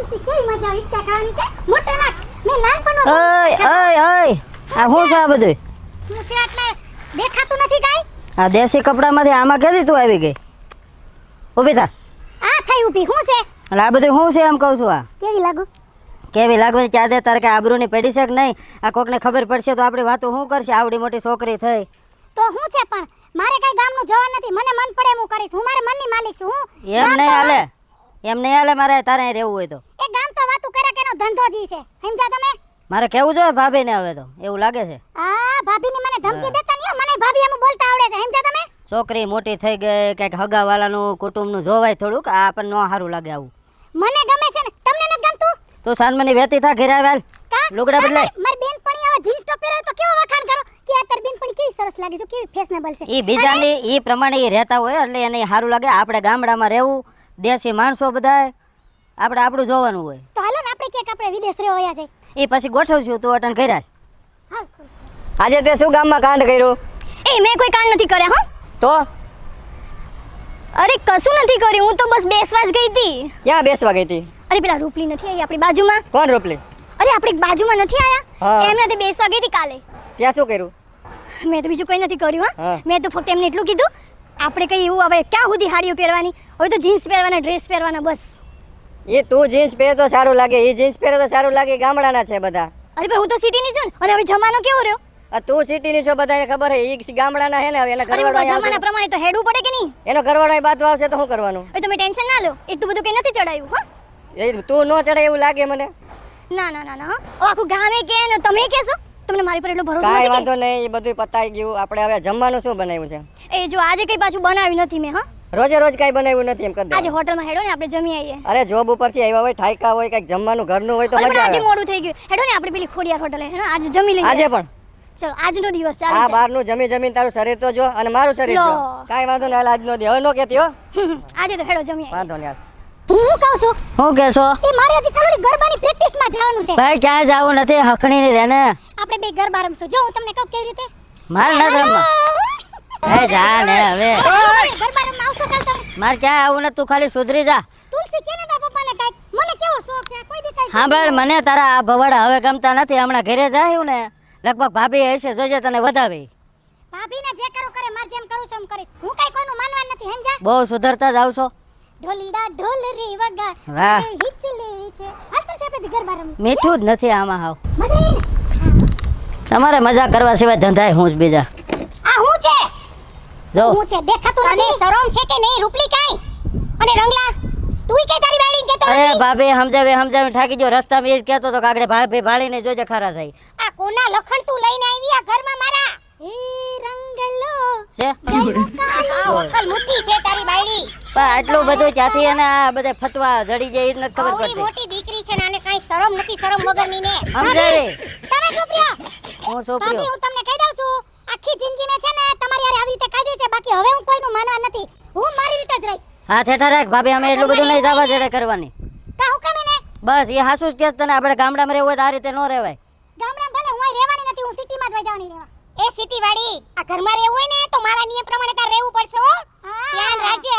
તુલસી કેવી મજા આવે ઈસકા ખાવાની કે મોટા નાખ મે નાનપણનો ઓય આ હું છે આ બધું હું છે એટલે દેખાતું નથી કાઈ આ દેશી કપડામાંથી આમાં કેદી તું આવી ગઈ ઊભી થા આ થઈ ઊભી હું છે એટલે આ બધું હું છે એમ કહું છું આ કેવી લાગુ કેવી લાગવાની ચા દે તારે કે આબરૂની પેઢી છે કે નહીં આ કોકને ખબર પડશે તો આપણી વાતો શું કરશે આવડી મોટી છોકરી થઈ તો હું છે પણ મારે કઈ ગામનું જવાનું નથી મને મન પડે હું કરીશ હું મારા મનની માલિક છું હું એમ નહીં હાલે એમ નહીં હાલે મારે તારે અહીં રહેવું હોય તો એ ગામ તો વાતું કરે કે એનો ધંધો જી છે સમજા તમે મારે કેવું જોઈએ ભાભીને હવે તો એવું લાગે છે આ ભાભીની મને ધમકી દેતા નહીં હો, મને ભાભી એમ બોલતા આવડે છે સમજા તમે છોકરી મોટી થઈ ગઈ કંઈક હગાવાલાનું કુટુંબનું જોવાય થોડુંક આ આપણને ન સારું લાગે આવું મને ગમે છે ને તમને નથી ગમતું તું સાનમની વેતી થા ઘેરે આવેલ લુગડા બદલાય મારી બેનપણી આવા જીન્સ ટોપ પહેરે તો કેવા વખાણ કરો કે આ તારી બેનપણી કેવી સરસ લાગે છે કેવી ફેશનેબલ છે એ બીજાની એ પ્રમાણે એ રહેતા હોય એટલે એને સારું લાગે આપણે ગામડામાં રહેવું દેશી માણસો બધાય આપણે આપણું જોવાનું હોય તો હાલો ને આપણે ક્યાંક આપણે વિદેશ રહેવા વયા જાય એ પછી ગોઠવશું તું અટન કર્યા હાલ આજે તે શું ગામમાં કાંડ કર્યું એ મેં કોઈ કાંડ નથી કર્યા હો તો અરે કશું નથી કર્યું હું તો બસ બેસવા જ ગઈ હતી ક્યાં બેસવા ગઈ હતી અરે પેલા રૂપલી નથી આવી આપણી બાજુમાં કોણ રોપલી અરે આપણી બાજુમાં નથી હા. આયા એમને તે બેસવા ગઈ હતી કાલે ત્યાં શું કર્યું મેં તો બીજું કંઈ નથી કર્યું હા. હા મેં તો ફક્ત એમને એટલું કીધું આપણે કઈ એવું હવે ક્યાં સુધી હાડીઓ પહેરવાની હવે તો જીન્સ પહેરવાના ડ્રેસ પહેરવાના બસ એ તું જીન્સ પહેરે તો સારું લાગે એ જીન્સ પહેરે તો સારું લાગે ગામડાના છે બધા અરે પણ હું તો સિટીની છું ને અને હવે જમાનો કેવો રહ્યો આ તું સિટીની છો બધાને ખબર હે ઈ ગામડાના હે ને હવે એના અરે ઘરવાળો પણ અહીંયા જમાના પ્રમાણે તો હેડવું પડે કે નહીં આવશે. એનો ઘરવાળો અહીં બાજુ આવશે તો શું કરવાનું હવે તમે ટેન્શન ના લો એટલું બધું કંઈ નથી ચડાયું હા એ તું નો ચડે એવું લાગે મને ના ના ના ના હો. ઓ આખું ગામે કે ને તમે કહેશો તમને મારી પર એટલો ભરોસો કાંઈ નથી વાંધો નહીં એ બધું પતાઈ ગયું આપણે હવે જમવાનું શું બનાવ્યું છે કે? એ જો આજે કઈ પાછું બનાવ્યું નથી મેં હા રોજે રોજ કાંઈ બનાવ્યું નથી એમ કરી આજે દે હોટલમાં હેડો ને આપણે જમી આવીએ અરે જોબ ઉપરથી આવ્યા હોય ઠાયકા હોય કંઈક જમવાનું ઘરનું હોય તો અરે પણ મજા આજે આવે મોડું થઈ ગયું હેડો ને આપણે પેલી ખોડિયાર હોટલે હે ને આજે જમી લઈએ આજે પણ ચલો આજનો દિવસ આ ચાલુ બહારનું જમી જમીને તારું શરીર તો જો અને મારું શરીર લો. જો કાંઈ વાંધો નહીં હાલ આજનો દી હવે નો કહેતી હો છે આજે તો હેડો જમી આવીએ વાંધો નહીં હાલ. હું કહું છું શું કહેશો એ મારે હજી ખાલી ગરબાની પ્રેક્ટિસમાં જવાનું છે ભાઈ ક્યાંય જવું નથી હકણી રહે ને આપણે બે ગરબા રમશું જો હું તમને કહું કેવી રીતે મારે નથી રમવા એ જા ને હવે ગરબા રમવા આવશો કાલ તમે મારે ક્યાંય આવું નથી તું ખાલી સુધરી જા તુલસી કેને તા પપ્પાને કાંઈક મને કેવો શોખ છે કોઈ દી કાંઈ સાંભળ મને તારા આ ભવાડા હવે ગમતા નથી હમણાં ઘરે જાયું ને લગભગ ભાભી હશે જોજે તને વધાવી ભાભીને જે કરો કરે માર જેમ કરું છું એમ કરીશ હું કાંઈ કોઈનું માનવા નથી સમજા બહુ સુધરતા જ આવશો ઢોલીડા ઢોલરી વગા વાહ. એ હિચ લેવી છે હાલ તો આપણે બી ગરબા રમવું મીઠું જ નથી આમાં હાવ મજા આવી ને તમારે મજા કરવા સિવાય ધંધાય હું જ બીજા આ હું છે જો હું છે દેખાતું નથી અને શરમ છે કે નહીં રૂપલી કાઈ અને રંગલા તુંય કે તારી બાળીને કેતો અરે નથી ભાભી સમજાવી થાકી ગયો રસ્તામાં એ જ કહેતો હતો કે આગળ ભાભી ભાળીને જોજે ખરા થઈ આ કોના લખણ તું લઈને આવી આ ઘરમાં મારા એ રંગલો છે આ વકલ મુઠ્ઠી છે તારી બાયડી પણ આટલું બધું ક્યાંથી એને આ બધા ફતવા જડી જાય એ જ નથી ખબર આવડી પડતી મોટી દીકરી છે ને આને કાઈ શરમ નથી શરમ વગરની ને સમજાવી તમે ચૂપ રહ્યો હું ભાભી સોપ્યો હું તમને કહી દઉં છું આખી જિંદગી મેં છે ને તમારી હારે આવી રીતે કાઢી છે બાકી હવે હું કોઈનું માનવા નથી હું મારી રીતે જ રહીશ હા ઠેઠા રાખ ભાભી અમે એટલું બધું નહીં જવા જડે કરવાની કા હું કામે ને બસ એ હાસુ જ કે તને આપણે ગામડામાં રહેવું હોય તો આ રીતે ન રહેવાય ગામડામાં ભલે હું અહીં રહેવાની નથી હું સિટીમાં જ વઈ જવાની રહેવા એ સિટી વાળી આ ઘરમાં રહેવું હોય ને તો મારા નિયમ પ્રમાણે તાર રહેવું પડશે હો ધ્યાન રાખજે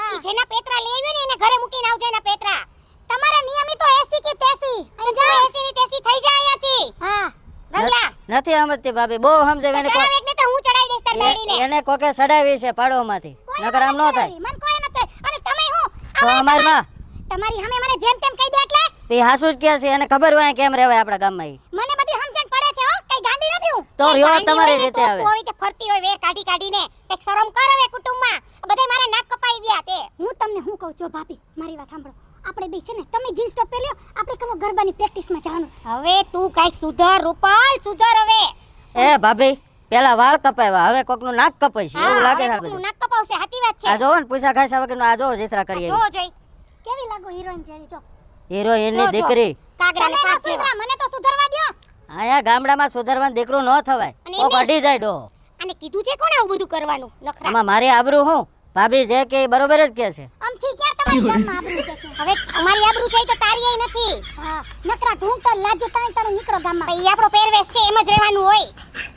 ઈ જેના પેતરા લઈ આવ્યો ને એને ઘરે મૂકીને આવજો એના પેતરા તમારા નિયમ તો 80 કે 83 અને જો 80 ની 83 થઈ જાય અહીંયાથી હા રંગલા નથી સમજતી ભાભી બહુ સમજાવે એને ચડાવે ને તો હું ચડાઈ દઈશ તાર બાયડીને એને કોકે સડાવી છે પાડોમાંથી નકર આમ ન થાય મન કોઈ નથી અને તમે હું તો અમારમાં તમારી સામે મને જેમ તેમ કહી દે એટલે તે હાસુ જ કે છે એને ખબર હોય કેમ રહેવાય આપણા ગામમાં ઈ. મને બધી સમજણ પડે છે હો કઈ ગાંડી નથી હું તો એ રહ્યો ગાંડી તમારી હોય ને રીતે તો હવે. હોય તે ફરતી હોય વેર કાઢી કાઢીને એક શરમ કર હવે કુટુંબમાં બધાય મારા નાક કપાઈ ગયા તે હું તમને હું કહું છું ભાભી મારી વાત સાંભળો આપણે બે છે ને તમે જીન્સ ટોપ પહેર્યો આપણે કલો ગરબાની પ્રેક્ટિસમાં જવાનું હવે તું કાઈક સુધર રૂપાલ સુધર હવે એ ભાભી પેલા વાળ કપાવ્યા હવે કોકનું નાક કપાય છે એવું લાગે છે આ તું બધું. નાક કપાવશે સાચી વાત છે આ જોવો ને પૂછા ખાસા વગરનું આ જોવો જીતરા કરીએ જો જોઈ કેવી લાગો હિરોઈન જેવી જો હિરોઈનની જો, જો. દીકરી કાગડા ને પાછ જેવા મને તો સુધરવા દ્યો આયા ગામડામાં સુધરવાનું દીકરું ન થવાય અને કોક એમને- અડી જાય ડો અને કીધું છે કોણે આવું બધું કરવાનું નખરા આમાં મારી આબરૂ હું ભાભી જે કે ઈ બરોબર જ કે છે આમથી ક્યાં તમારી ગામમાં આબરૂ છે હવે અમારી આબરૂ છે ઈ તો તારી ય નથી હા નકરા ઢૂંઢતો લાજો તાણે તાણે નીકળો ગામમાં ઈ આપણો પહેરવેશ છે એમ જ રહેવાનું હોય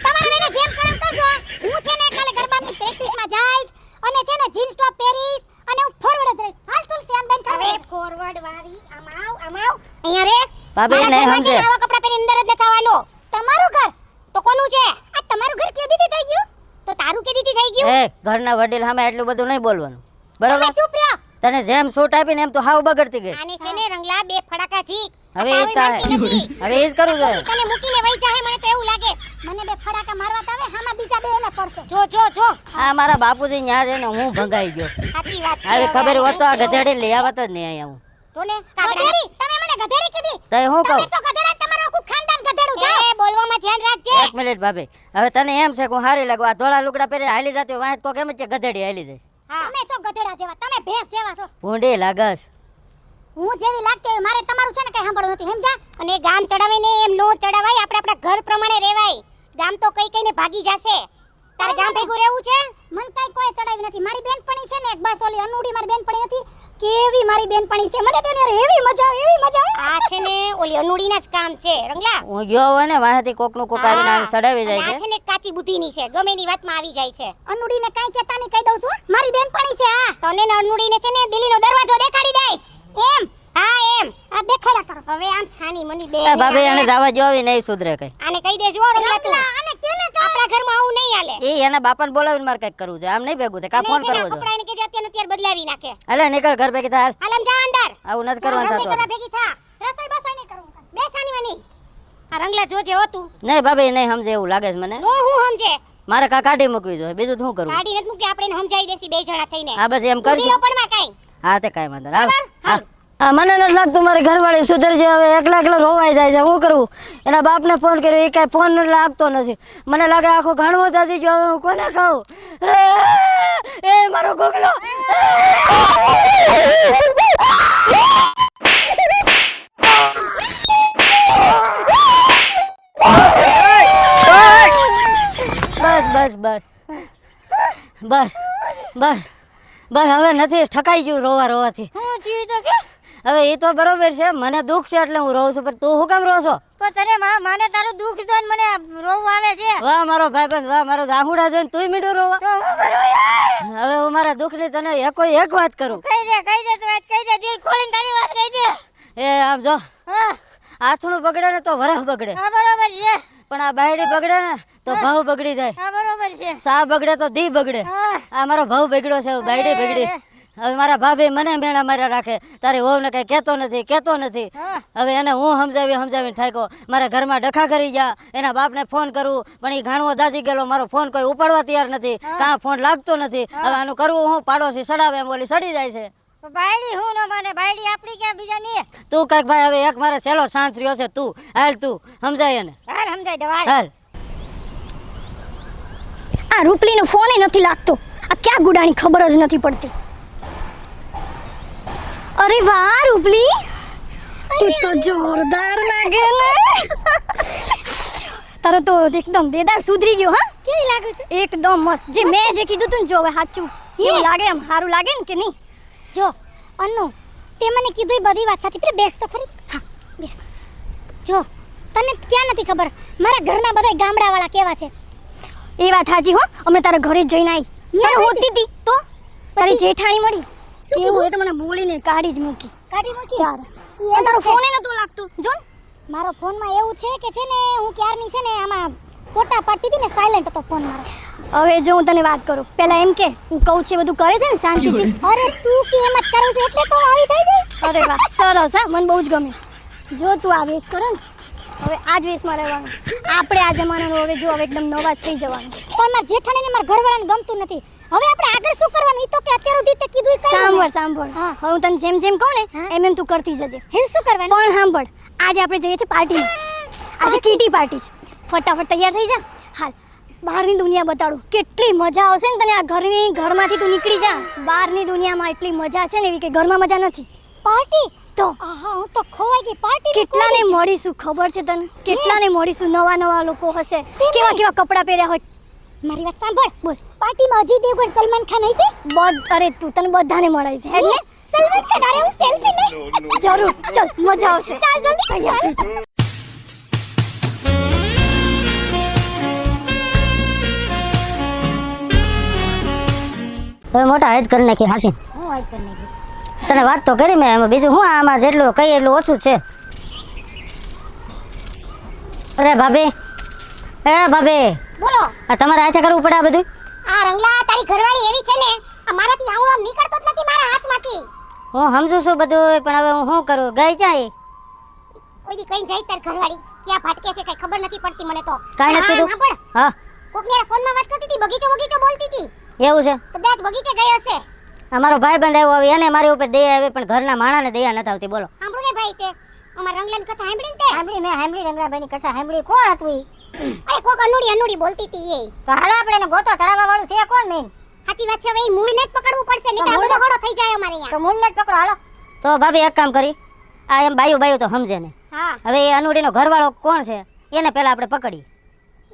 તમારે એને જેમ કરમ કરજો હું છે ને કાલે ગરબાની પ્રેક્ટિસમાં જઈશ અને છે ને જીન્સ ટોપ પહેરીશ અને હું ફોરવર્ડ જ રહીશ હાલ તુલસી આન બેન હવે ફોરવર્ડ વાળી આમ આવ અહીંયા રે ભાભી મારા નહીં ઘરમાં છે સમજે ને આવા કપડાં પહેરીને અંદર જ નથી આવવાનું. તમારું ઘર તો કોનું છે? આ તમારું ઘર કેદી થી થઈ ગયું? તો તારું કેદી થી થઈ ગયું? એ ઘરના વડીલ સામે એટલું બધું નહીં બોલવાનું તમે બરોબર ચૂપ રહ્યો. તને જેમ સૂટ આપીને એમ તો હાવ બગડતી ગઈ આને છે ને રંગલા બે ફડાકા જી હવે એ થાય હવે એ જ કરવું જોઈએ તને મૂકીને વઈ જાહે મને તો એવું લાગે છે. મને બે ફડાકા મારવા તાવે હામાં બીજા બે એને પડશે. જો આ મારા બાપુજી ન્યા છે ને હું ભંગાઈ ગયો સાચી વાત છે. હવે ખબર હોત તો આ ગધેડી લઈ આવત જ નહીં અહીંયા હું તો ને ગધેડી તમે મને ગધેડી કીધી. તઈ હું કહું તમે તો ગધેડા તમારું આખું ખાનદાન ગધેડું છે. એ બોલવામાં ધ્યાન રાખજે. એક મિનિટ ભાભી હવે તને એમ છે કે હું હારી લાગુ આ ધોળા લુગડા પહેરી હાલી જતી હોય વાંહે તો કેમ છે ગધેડી હાલી જાય તમે છો ગધેડા જેવા તમે ભેંસ જેવા છો. ભૂંડી લાગસ હું જેવી લાગતી હોય મારે તમારું છે ને કઈ સાંભળવું નથી સમજા. અને ગામ ચડાવીને એમ નો ચડાવાય આપણે આપણા ઘર પ્રમાણે રહેવાય. ગામ તો કઈ કઈને ભાગી જશે. તારે ગામ ભેગું રહેવું છે? મન કઈ કોઈ ચડાવી નથી. મારી બેનપણી છે ને એક બસ ઓલી અનુડી મારી બેનપણી હતી કેવી મારી બેનપણી છે મને તો એને એવી મજા આવે. આ છે ને ઓલી અનુડીના જ કામ છે રંગલા. હું ગયો હોય ને વાંહેથી કોકનું કોક આવીને આને સડાવી જાય આ છે છે ને કાચી બુદ્ધિની છે ગમે એની વાતમાં આવી જાય છે. અનુડીને કાઈ કહેતા નહીં કહી દઉં છું મારી બેનપણી છે. તને ને અનુડીને છે ને દિલ્હીનો દરવાજો દેખાડી દઈશ. એમ એમ આ દેખાડા કરો. હવે આમ છાની મની બે એ ભાભી એને જવા જો આવી નહીં સુધરે કઈ આને કહી દેજો રંગલા તું. આને કેને કહે આપણા ઘરમાં આવું નહીં હાલે. એ એના બાપાને બોલાવીને મારે કઈક કરવું છે આમ નહીં ભેગું થાય કા ફોન કરવો છે કપડાને કે જે અત્યારે બદલાવી નાખે. અલે નીકળ ઘર ભેગી થાય હાલ આમ જા અંદર. આવું નથી કરવાનું રસોઈ થતું કરવા ભેગી થા. રસોઈ બસોઈ નહીં કરવું. બે છાની મની. આ રંગલા જોજે હો તું. નહીં ભાભી નહીં સમજે એવું લાગે છે મને નો હું સમજે. મારે કા કાઢી મૂકવી જોઈએ બીજું શું કરવું ગાડી નથી મૂકી આપણે એને સમજાવી દેસી બે જણા થઈને. હા બસ એમ કરજો ઉડીઓ પણ માં કાઈ. હા તે કાંઈ વાંધો નહીં. હાલ હા મને નથી લાગતું મારી ઘરવાળી સુધરશે હવે એકલા રોવાઈ જાય છે શું કરવું એના બાપને ફોન કર્યો એ કાંઈ ફોન લાગતો નથી મને લાગે આખો ઘણવો થતી ગયો હવે હું કોને કહું એ મારો ગોગલો બસ બસ બસ બસ બસ બસ હવે નથી ઠકાઈ ગયું રોવાથી હવે એ તો બરોબર છે મને દુઃખ છે એટલે હું રોઉં છું પણ તું શું કામ રો છો પણ તને માને તારું દુઃખ જોઈને મને રોવું આવે છે. વાહ મારો ભાઈબંધ વાહ મારો આહુડા જોઈને તુંય મીઠું રોવા તો હું કરું યાર? હવે હું મારા દુઃખની તને એક વાત કરું કહી દે તું આજ કહી દે દિલ ખોલીને તારી વાત કહી દે. એ આમ જો હા હાથનું બગડે ને તો વરખ બગડે હા બરોબર છે. પણ આ બાયડી બગડે ને તો ભાવ બગડી જાય હા બરોબર છે. સા બગડે તો દી બગડે હા આ મારો ભાવ બગડ્યો છે બાયડી બગડી હવે મારા ભાભી મને મેણા માર્યા રાખે તારી વહુને કઈ કહેતો નથી હા. હવે એને હું સમજાવીને ઠાક્યો મારા ઘરમાં ડખા કરી ગયા એના બાપને ફોન કરું પણ એ ઘાણવો દાજી ગયેલો મારો ફોન કોઈ ઉપાડવા તૈયાર નથી કાં ફોન લાગતો નથી હવે આનું કરવું હું પાડોશી સડાવે એમ ઓલી સડી જાય છે બાયડી હું ન માને બાયડી આપણી ક્યાં બીજા ની. તું કાંઈક ભાઈ હવે એક મારે સહેલો શાંત રહ્યો છે તું હાલ તું સમજાય એને હાલ સમજાય દે હાલ. હાલ આ રૂપલીનો ફોન નથી લાગતો. આ ક્યાં ગુડાની ખબર જ નથી પડતી. અરે વાહ રૂપલી તું તો જોરદાર લાગે ને. તારો તો એકદમ દેદાર સુધરી ગયો. હા કેવી લાગે છે? એકદમ મસ્ત. જે મેં જે કીધું તું ને જો હવે સાચું એવું લાગે એમ સારું લાગે ને કે નહીં? જો અન્નુ તે મને કીધું એ બધી વાત સાચી. પેલે બેસ તો ખરી. હા બેસ. જો તને ક્યાં નથી ખબર મારા ઘરના બધા ગામડાવાળા કેવા છે. એ વાત સાચી હો. અમે તારા ઘરે જ જઈને આવી તને હોતી હતી તો તારી જેઠાણી મળી કેવું એ તો મને બોલીને કાઢી જ મૂકી. યાર એ તારો ફોન એ નતો લાગતું. જો મારો ફોનમાં એવું છે કે છે ને હું ક્યારની છે ને આમાં ફોટા પાડતી હતી ને સાયલેન્ટ હતો ફોન મારો. હવે જો હું તને વાત કરું પહેલા એમ કે હું કહું છું બધું કરે છે ને શાંતિથી. અરે તું કે એમ જ કરું છું એટલે તો આવી થઈ ગઈ. અરે વાહ સરસ હા મને બહુ જ ગમે. જો તું આ વેશ કરે ને હવે આ જ વેશમાં રહેવાનું. આપણે આ જમાનાનું હવે જો હવે એકદમ નવા જ થઈ જવાનું. પણ મારા જેઠાણીને મારા ઘરવાળાને ગમતું નથી. હવે આપણે આગળ શું કરવાનું? ઈ તો કે અત્યાર સુધી તે કીધું ઈ કરી. સાંભળ હવે હું તને જેમ કહું ને એમ તું કરતી જજે. હે શું કરવાનું? પણ સાંભળ આજે આપણે જઈએ છીએ પાર્ટીમાં. આજે કીટી પાર્ટી છે. ફટાફટ તૈયાર થઈ જા. હાલ બહારની દુનિયા બતાડું કેટલી મજા આવશે ને તને. આ ઘરમાંથી તું નીકળી જા. બહારની દુનિયામાં એટલી મજા છે ને એવી કે ઘરમાં મજા નથી. પાર્ટી તો આહા હું તો ખોવાઈ ગઈ. પાર્ટી કેટલાને મળીશું ખબર છે તને? કેટલાને મળીશું નવા લોકો હશે કેવા કપડાં પહેર્યા હોય. મારી વાત સાંભળ બોલ. પાર્ટીમાં અજય દેવગણ સલમાન ખાન હશે. અરે તું તને બધાને મળાય છે એટલે સલમાન ખાન અરે હું સેલ્ફી લે. જરૂર ચલ મજા આવશે. ચાલ જલ્દી તૈયાર થઈ જા. હવે મોટા હાઈટ કરી નાખી હાસી હું વાત કરી નાખી. તને વાત તો કરી મેં એમાં બીજું હું આમાં જેટલું કઈ એટલું ઓછું જ છે. અરે ભાભી, એ ભાભી, બોલો. આ તમારે હાથે કરવું પડે આ બધું? આ રંગલા તારી ઘરવાળી એવી છે ને, આ મારાથી આવું આમ નીકળતો જ નથી મારા હાથમાંથી. હું સમજુ છું બધું, પણ હવે હું શું કરું? ગઈ ક્યાં એ? કોઈ દી કઈ જાય તારી ઘરવાળી ક્યાં ભટકે છે કઈ ખબર નથી પડતી મને તો. કાંઈ નથી કીધું? પણ હા, કોકની ફોનમાં વાત કરતી હતી, બગીચો બગીચો બોલતી હતી. એવું છે? કદાચ બગીચે ગઈ હશે. અમારો ભાઈબંધ આવ્યો હવે, એને મારી ઉપર દયા આવી, પણ ઘરના માણાને દયા નથી આવતી. બોલો. સાંભળું ને ભાઈ તે અમાર રંગલાની કથા સાંભળી ને તે? સાંભળી રંગલાભાઈની કથા સાંભળી. કોણ હતું ઈ? અરે કોક અનુડી બોલતી હતી એ. તો હાલો આપણે એને ગોતો ચડાવવા વાળું છે કોણ મેન? સાચી વાત છે, હવે ઈ મૂળને જ પકડવું પડશે નહીંતર આ બધો ઘોડો થઈ જાય અમારે તો અહીંયા. મૂળને જ પકડો હાલો. તો ભાભી એક કામ કરી, આ એમ બાયું તો સમજે ને. હા, હવે એ અનુડીનો ઘરવાળો કોણ છે એને પહેલા આપણે પકડી.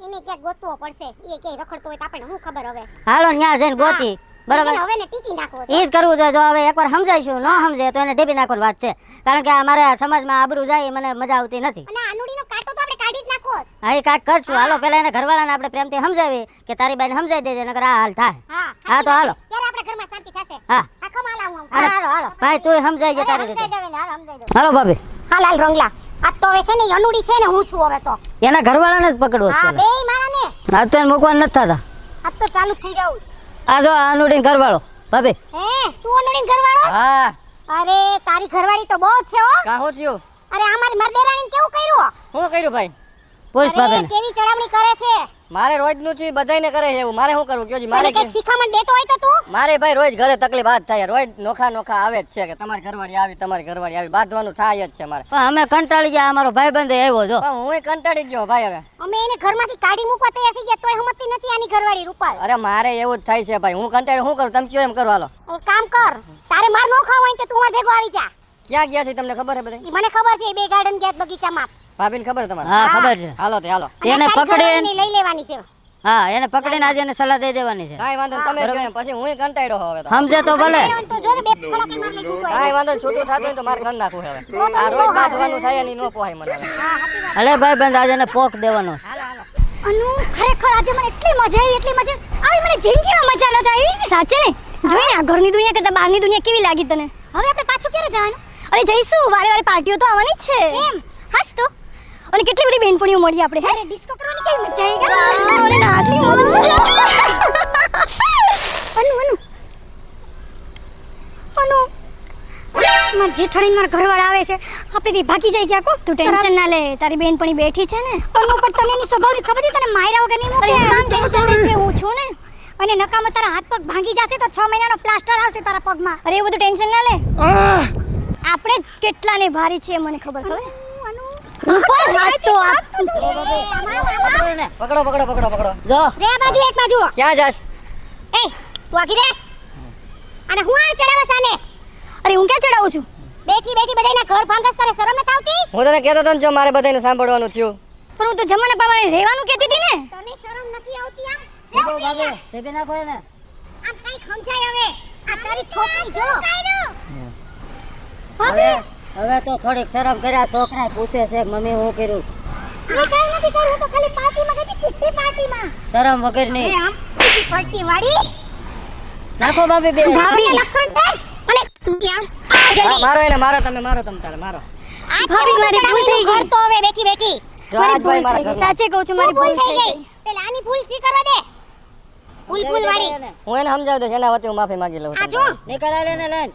એને ક્યાંક ગોતવો પડશે. એ ક્યાંય રખડતો હોય તો આપણને શું ખબર હવે. હાલો ન્યા જઈને ગોતી. બરાબર, એને હવે ને ટીચી નાખવો છે. એ જ કરવું જોઈએ. જો હવે એકવાર સમજાઈશું, ન સમજે તો એને ઢેબી નાખવાની વાત છે. કારણ કે અમારે આ સમાજમાં આબરૂ જાય મને મજા આવતી નથી. અને આ અનુડીનો કાંટો તો આપણે કાઢી જ નાખવો છે. હા, એ કાંઈક કરશું. હાલો પહેલા એને ઘરવાળાને આપણે પ્રેમથી સમજાવી કે તારી બાઈને સમજાવી દેજે, નકર આ હાલ થાય. હા, હા, તો હાલો. ત્યારે આપણા ઘરમાં શાંતિ થશે. હા, આખો માલ આવું આમ. હાલો ભાઈ, તું સમજાઈ જાય તારી રીતે. હાલો ભાભી. હા લાલ રંગલા, આ તો હવે છે ને ઈ અનુડી છે ને હું છું હવે તો. એના ઘરવાળાને જ પકડવો છે હા, પહેલા. બેય મારાને. આ તો એને મૂકવા નથી થતા. આ તો ચાલુ જ થઈ જાવું. આ જો આ અનુડીનો ઘરવાળો ભાભી. હે, તું અનુડીન ઘરવાળો? હા, અરે તારી ઘરવાળી તો બહુ જ છે હો. કાં હું થયું? અરે અમારી મરદેરાણીને કેવું કર્યું? શું કર્યું ભાઈ? પૂછ અરે ભાભીને. કેવી ચડામણી કરે છે. મારે રોજનું છે, બધાયને કરે છે એવું. મારે શું કરવું કયો જી? મારે મને કઈક શિખામણ દેતો હોય તો તું. મારે ભાઈ રોજ ઘરે તકલીફ હાથ થાય, રોજ નોખા આવે જ છે કે તમારી ઘરવાળી આવી, બાંધવાનું થાય જ છે મારે. પણ અમે કંટાળી ગયા, અમારો ભાઈબંધ આવ્યો જો. પણ હું કંટાળી ગયો ભાઈ હવે. અમે એને ઘરમાંથી કાઢી મૂકવા તૈયાર થઈ ગયા તોય હમતી નથી આની ઘરવાળી રૂપાલ. અરે મારે એવું જ થાય છે ભાઈ, હું કંટાળી શું કરું? તમે કયો એમ કરો હાલો. એક કામ કર, તારે માર નો ખાવ હોય તો તું માર ભેગો આવી જા. ક્યાં ગયા છે તમને ખબર છે બધે? ઈ મને ખબર છે, બે ગાર્ડન ગયા બગીચામાં. ભાભીને ખબર તમારે? હા, ખબર છે. હાલો તે હાલો. અને એને તારી પકડીને- ઘરવાળીને લઈ લેવાની છે. હા, એને પકડીને આજે એને સલાહ દઈ દેવાની છે. કાંઈ વાંધો નહીં, તમે કહો એમ. પછી હું કંટાળ્યો હોઉં હવે તો. સમજે તો ભલે. તો જોજે બે ફળા કે માર લઈ જતો હોય. કાંઈ વાંધો નહીં, છૂટું થતું હોય તો મારે કરી નાખવું હવે. આ રોજ બાંધવાનું થાય એની નો પોહાય મને હવે. હા, હાચી વાત. અલે ભાઈબંધ આજે એને પોક દેવાનો છે. અનુ ખરેખર આજે મને એટલી મજા આવી મને જિંદગીમાં મજા નથી આવી. સાચે ને જોઈ ને આ ઘરની દુનિયા કરતા બહારની દુનિયા કેવી લાગી તને? હવે આપણે પાછું ક્યારે જવાનું? અરે જઈશું, વારે પાર્ટીઓ તો આવવાની જ છે. એમ હાશ તો. અને કેટલી બધી બેનપણીઓ મળી આપણે. હે ડિસ્કો કરવાની કેવી મજા આવી. અરે નાસી અનુ માર જેઠાણી માર ઘરવાળા આવે છે, આપણે બી ભાગી જાય ક્યાં કો. તું ટેન્શન ના લે, તારી બેનપણી બેઠી છે ને. અનુ પણ તને એની સ્વભાવની ખબર છે, તને માર્યા વગર નહીં મૂકે. અરે કામ ટેન્શન લેશે, હું છું ને. અને નકામાં તારા હાથ પગ ભાંગી જશે તો 6 મહિનાનો પ્લાસ્ટર આવશે તારા પગમાં. અરે એવું બધું ટેન્શન ના લે, આપણે કેટલાને ભારી છે મને ખબર. ખબર ઉપર હાથ તો પકડો. જો રે આ બાજુ એક બાજુ. ક્યાં જાસ? એ તું આગી રે. અને હું આ ચડાવસ આને. અરે હું ક્યાં ચડાવું છું? બેઠી બધાયના ઘર ભાંગસ તારે શરમ નથી આવતી? હું તને કહેતો હતો ને જો મારે બધાયનું સાંભળવાનું થયું. પણ હું તો જમાના પ્રમાણે રહેવાનું કહેતી હતી ને. તને શરમ નથી આવતી આમ? ભાભી ઢેબી નાખો એને. આમ કઈ સમજાય હવે. આ તારી છોકરી જો. હવે તો થોડીક શરમ કર્યા. છોકરા પૂછે છે મમ્મી હું કર્યું. આ કઈ નથી કરવું, તો ખાલી પાર્ટીમાં ગઈ કિટ્ટી પાર્ટીમાં. શરમ વગરની. આમ બીજી પડતી વાળી. નાખો ભાભી બે. ભાભી લખણ દે. અને તું આમ આ હા, જલ્દી. મારો એને મારો, તમે મારો, તમે તારે મારો. આ ભાભી મારી ભૂલ થઈ ગઈ. ઘર તો હવે બેઠી. જો આજ ભાઈ મારા ઘરમાં. સાચે કહું છું, મારી ભૂલ થઈ ગઈ. પેલા આની ભૂલ સ્વીકારવા દે. ભૂલ વાળી. હું એને સમજાવી દઈશ, એના વતી હું માફી માંગી લઉં. આ જો. નીકળા લેને લઈને.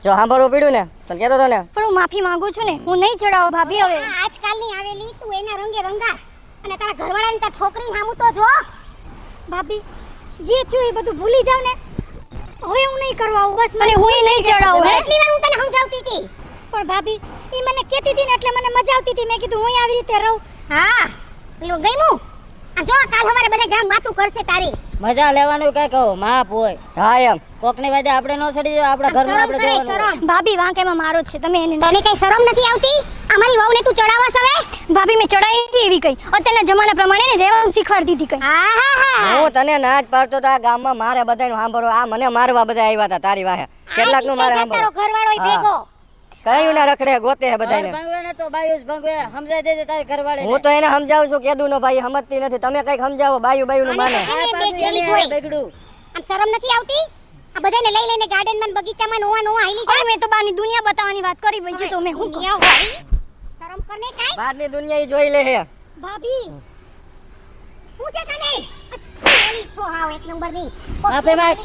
જો સાંભળવું પડ્યું ને તો કહેતો હતો ને. પણ હું માફી માંગુ છું ને, હું નહીં ચડાવો ભાભી હવે. આજકાલની આવેલી તું એના રંગે રંગાસ અને તારા ઘરવાળાની તાર છોકરી સામું તો જો. ભાભી જે થયું એ બધું ભૂલી જાવ ને. હવે હું નહીં કરવા આવું, બસ મને હું નહીં ચડાવું. એટલી વાર હું તને સમજાવતી હતી. પણ ભાભી ઈ મને કહેતી હતી ને એટલે મને મજા આવતી હતી. મેં કીધું હું આવી રીતે રહું. હા પેલું ગઈમું. આ જો કાલ હવારે બધા ગામ વાતું કરશે તારી. મજા લેવાનું કઈ કહો માપ હોય. હા એમ. કોકની વાદે આપણે નો સડી જાય, આપણા ઘરમાં આપણે જવાનું. ભાભી વાંકેમાં મારો જ છે, તમે એને તને કઈ શરમ નથી આવતી? અમારી વહુને તું ચડાવસ હવે? ભાભી મેં ચડાઈ નથી એવી કઈ. અત્યારના જમાના પ્રમાણે ને રહેવાનું શીખવાડતી હતી કઈ. હું તને ના જ પાડતો તો આ ગામમાં મારે બધાયનું સાંભળવું. આ મને મારવા બધા આવ્યા હતા તારી વાહે. કેટલાકનું મારે તારો સાંભળવું. ઘરવાળો ય ભેગો. કયું ના રખડે ગોતે હે બધાયને. ભંગવે ને તો બાયુસ ભંગવે. સમજાઈ દેજે તારી ઘરવાળી. હું તો એને સમજાવું છું, કેદું નો ભાઈ સમજતી નથી. તમે કઈક સમજાવો, બાયું નું માને. આને બે ગેલી જોઈ. બગડું. આમ શરમ નથી આવતી? આ બધાને લઈ લઈને ગાર્ડનમાં બગીચામાં નોવા નોવા હાલી જાય. મેં તો બારની દુનિયા બતાવવાની વાત કરી બીજું તો મેં હું દુનિયા વાળી. શરમ કરને કાઈ. બહારની દુનિયા ઈ જોઈ લે હે ભાભી હું છે તને ઓલી છો હાવ એક નંબરની. માફી માંગ.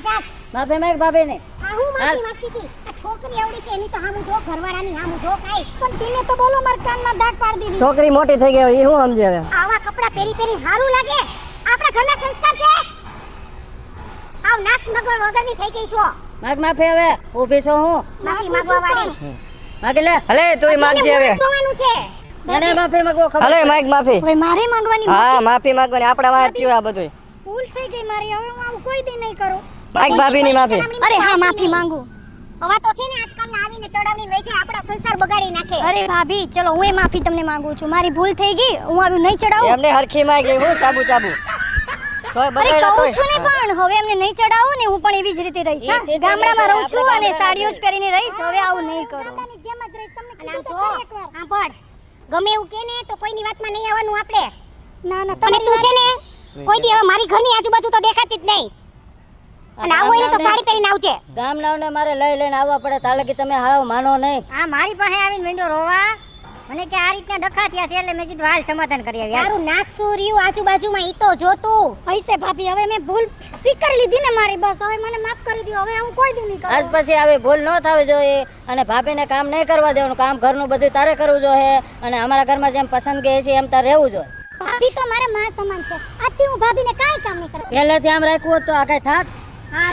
માફી માંગ ભાભીને. આ હું માફી માંગતી હતી. આ છોકરી એવડી છે એની તો હામું જો ઘરવાળાની હામું જો કાઈ. પણ તમે તો બોલો માર કાનમાં દાગ પાડી દીધી. છોકરી મોટી થઈ ગઈ ઈ હું સમજે હવે આવા કપડા પહેરી પહેરી સારું લાગે? આપણા ઘરના સંસ્કાર છે. આવ નાક નગર વગરની થઈ ગઈ છો. માગ માફી હવે ઊભી છો હું માફી માંગવા વાળી. માગી લે હલે તુંય માગજે હવે જોવાનું છે. એને માફી માંગવો ખબર હલે માગ માફી હવે મારે માંગવાની હા માફી માંગવાની આપણા વાત થયું આ બધું ભૂલ થઈ ગઈ મારી હવે હું આવું કોઈ દી નહીં કરું માગ ભાભીની માફી અરે હા માફી માંગુ હવા તો છે ને આજકાલના આવીને ચડાવીને વેચે આપણા સંસાર બગાડી નાખે. અરે ભાભી ચલો હું માફી તમને માંગુ છું મારી ભૂલ થઈ ગઈ હું આવ્યું નહીં ચડાવું એમને હરખી માગી હું ચાબુ ચાબુ તોય અરે બગાડ્યો કહું તોય. છું ને પણ હવે એમને નહીં ચડાવું ને હું પણ એવી જ રીતે રહીશ હા? ગામડામાં રહું છું અને સાડીઓ જ પહેરીને રહીશ હવે આવું નહીં કરું ગામડાની જેમ જ રહીશ. તમને કીધું તો ખરી એકવાર. સાંભળ. ગમે એવું કે ને તો કોઈની વાતમાં નહીં આવવાનું આપણે. ના ના અને તું છે ને કોઈ દી હવે મારી ઘરની આજુબાજુ તો દેખાતી જ નહીં. અને આવું હોય ને તો સાડી પહેરીને આવજે. ગામડાઓને મારે લઈ લઈને આવવા પડે તાલે કે તમે હાવ માનો નહીં આ મારી પાસે આવીને વિંડો રોવા મને કે આ રીતના ડખા થયા છે એટલે મેં કીધું હાલ સમાધાન કરી આવ્યા તારું નાક શું રહ્યું આજુબાજુમાં ઈ તો જો તું. હૈસે ભાભી હવે મેં ભૂલ સ્વીકારી લીધી ને મારી બસ હવે મને માફ કરી દો હવે હું કોઈ દી નહીં કરું આજ પછી આવી ભૂલ ન થવી જોઈએ અને ભાભીને કામ નહીં કરવા દેવાનું કામ ઘરનું બધું તારે કરવું જોઈએ અને અમારા ઘરમાં જેમ પસંદગી છે એમ તારે રહેવું જોઈએ ભાભી તો મારા માં સમાન છે. આજથી હું ભાભીને કાંઈ કામ નહીં કરું. પહેલેથી આમ રાખ્યું હોત તો આ કઈ થાક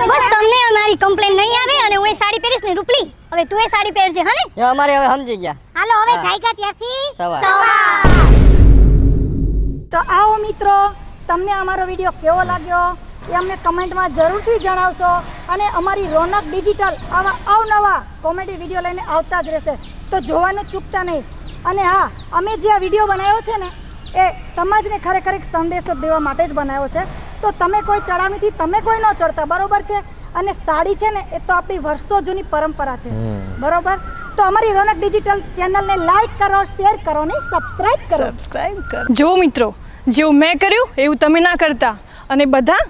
બસ તમને મારી કમ્પ્લેન નહીં આવે અને હું એ સાડી પહેરીશ ને રૂપલી. હવે તું એ સાડી પહેરજે હા ને. જો અમારે હવે સમજી ગયા હાલો હવે હા. જાયગા ત્યારથી સવાર. તો આવો મિત્રો તમને અમારો વિડીયો કેવો લાગ્યો એ અમને કમેન્ટમાં જરૂરથી જણાવશો અને અમારી રોનક ડિજિટલ આવા અવનવા કોમેડી વિડીયો લઈને આવતા જ રહેશે તો જોવાનું ચૂકતા નહીં અને હા અમે જે આ વિડીયો બનાવ્યો છે ને એ સમાજને ખરેખર એક સંદેશો દેવા માટે જ બનાવ્યો છે તો તમે કોઈ ચડાવીથી તમે કોઈ ન ચડતા બરોબર છે અને સાડી છે ને એ તો આપણી વર્ષો જૂની પરંપરા છે બરોબર તો અમારી રોનક ડિજિટલ ચેનલને લાઈક કરો શેર કરો અને સબસ્ક્રાઇબ કરો જો મિત્રો જેવું મેં કર્યું એવું તમે ના કરતા અને બધા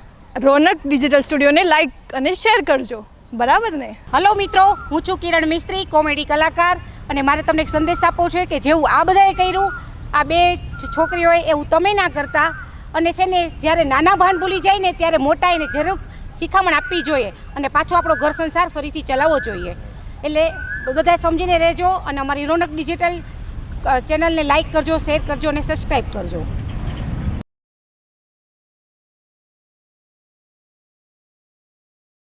રોનક ડિજિટલ સ્ટુડિયોને લાઈક અને શેર કરજો બરાબર ને. હલો મિત્રો, હું છું કિરણ મિસ્ત્રી, કોમેડી કલાકાર, અને મારે તમને એક સંદેશ આપવો છે કે જેવું આ બધાએ કર્યું આ બે છોકરીઓએ એવું તમે ના કરતા. અને છે ને જ્યારે નાના ભાન ભૂલી જાય ને ત્યારે મોટા એને જરૂર શિખામણ આપવી જોઈએ અને પાછો આપણો ઘર સંસાર ફરીથી ચલાવવો જોઈએ. એટલે બધા સમજીને રહેજો અને અમારી રોનક ડિજિટલ ચેનલને લાઈક કરજો, શેર કરજો અને સબસ્ક્રાઈબ કરજો.